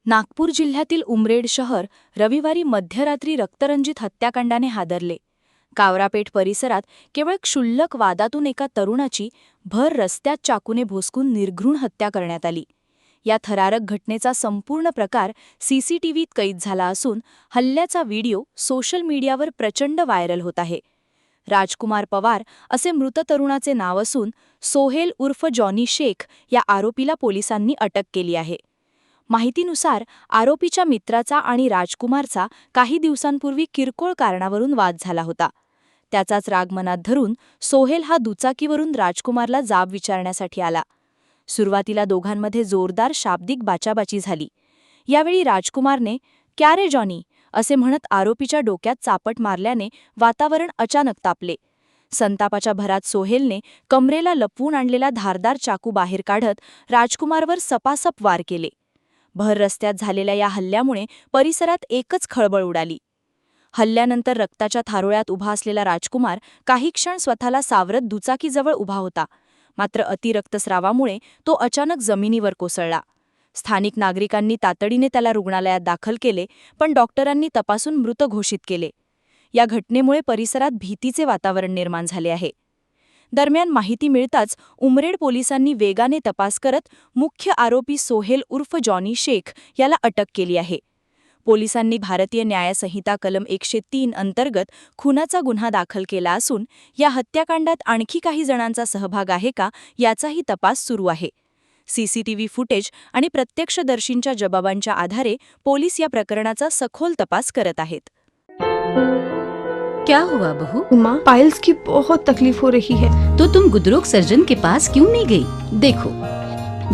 नागपूर जिल्ह्यातील उमरेड शहर रविवारी मध्यरात्री रक्तरंजित हत्याकांडाने हादरले. कावरापेठ परिसरात केवळ क्षुल्लक वादातून एका तरुणाची भर रस्त्यात चाकूने भोसकून निर्घृण हत्या करण्यात आली. या थरारक घटनेचा संपूर्ण प्रकार सीसीटीव्हीत कैद झाला असून हल्ल्याचा व्हिडिओ सोशल मीडियावर प्रचंड व्हायरल होत आहे. राजकुमार पवार असे मृत तरुणाचे नाव असून सोहेल उर्फ जॉनी शेख या आरोपीला पोलिसांनी अटक केली आहे. माहितीनुसार आरोपीच्या मित्राचा आणि राजकुमारचा काही दिवसांपूर्वी किरकोळ कारणावरून वाद झाला होता. त्याचाच राग मनात धरून सोहेल हा दुचाकीवरून राजकुमारला जाब विचारण्यासाठी आला. सुरुवातीला दोघांमध्ये जोरदार शाब्दिक बाचाबाची झाली. यावेळी राजकुमारने "क्या रे जॉनी" असे म्हणत आरोपीच्या डोक्यात चापट मारल्याने वातावरण अचानक तापले. संतापाच्या भरात सोहेलने कमरेला लपवून आणलेला धारदार चाकू बाहेर काढत राजकुमारवर सपासप वार केले. भर रस्त्यात झालेल्या या हल्ल्यामुळे परिसरात एकच खळबळ उडाली. हल्ल्यानंतर रक्ताच्या थारोळ्यात उभा असलेला राजकुमार काही क्षण स्वतःला सावरत दुचाकीजवळ उभा होता. मात्र अतिरक्तस्रावामुळे तो अचानक जमिनीवर कोसळला. स्थानिक नागरिकांनी तातडीने त्याला रुग्णालयात दाखल केले, पण डॉक्टरांनी तपासून मृत घोषित केले. या घटनेमुळे परिसरात भीतीचे वातावरण निर्माण झाले आहे. दरम्यान माहिती मिळताच उमरेड पोलिसांनी वेगाने तपास करत मुख्य आरोपी सोहेल उर्फ जॉनी शेख याला अटक केली आहे. पोलिसांनी भारतीय न्यायसंहिता कलम 103 अंतर्गत खुनाचा गुन्हा दाखल केला असून या हत्याकांडात आणखी काही जणांचा सहभाग आहे का याचाही तपास सुरू आहे. सीसीटीव्ही फुटेज आणि प्रत्यक्षदर्शींच्या जबाबांच्या आधारे पोलीस या प्रकरणाचा सखोल तपास करत आहेत. क्या हुआ बहू? माँ, पाइल्स की बहुत तकलीफ हो रही है. तो तुम गुदरोग सर्जन के पास क्यों नहीं गई? देखो,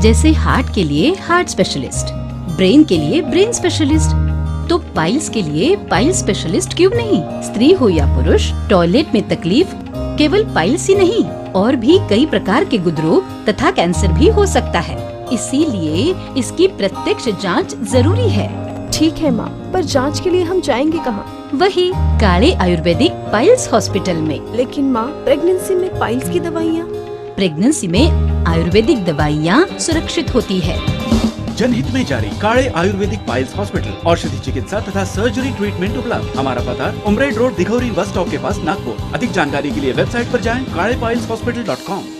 जैसे हार्ट के लिए हार्ट स्पेशलिस्ट, ब्रेन के लिए ब्रेन स्पेशलिस्ट, तो पाइल्स के लिए पाइल्स स्पेशलिस्ट क्यों नहीं? स्त्री हो या पुरुष, टॉयलेट में तकलीफ केवल पाइल्स ही नहीं और भी कई प्रकार के गुदरोग तथा कैंसर भी हो सकता है. इसीलिए इसकी प्रत्यक्ष जांच जरूरी है. ठीक है माँ, पर जांच के लिए हम जाएंगे कहाँ? वही काले आयुर्वेदिक पाइल्स हॉस्पिटल में. लेकिन माँ, प्रेगनेंसी में पाइल्स की दवाइयाँ? प्रेगनेंसी में आयुर्वेदिक दवाइयाँ सुरक्षित होती है. जनहित में जारी. काले आयुर्वेदिक पाइल्स हॉस्पिटल, औषधि चिकित्सा तथा सर्जरी ट्रीटमेंट उपलब्ध. हमारा पता उमरेड रोड, दिघौरी बस स्टॉप के पास, नागपुर. अधिक जानकारी के लिए वेबसाइट पर जाएं kalepileshospital.com.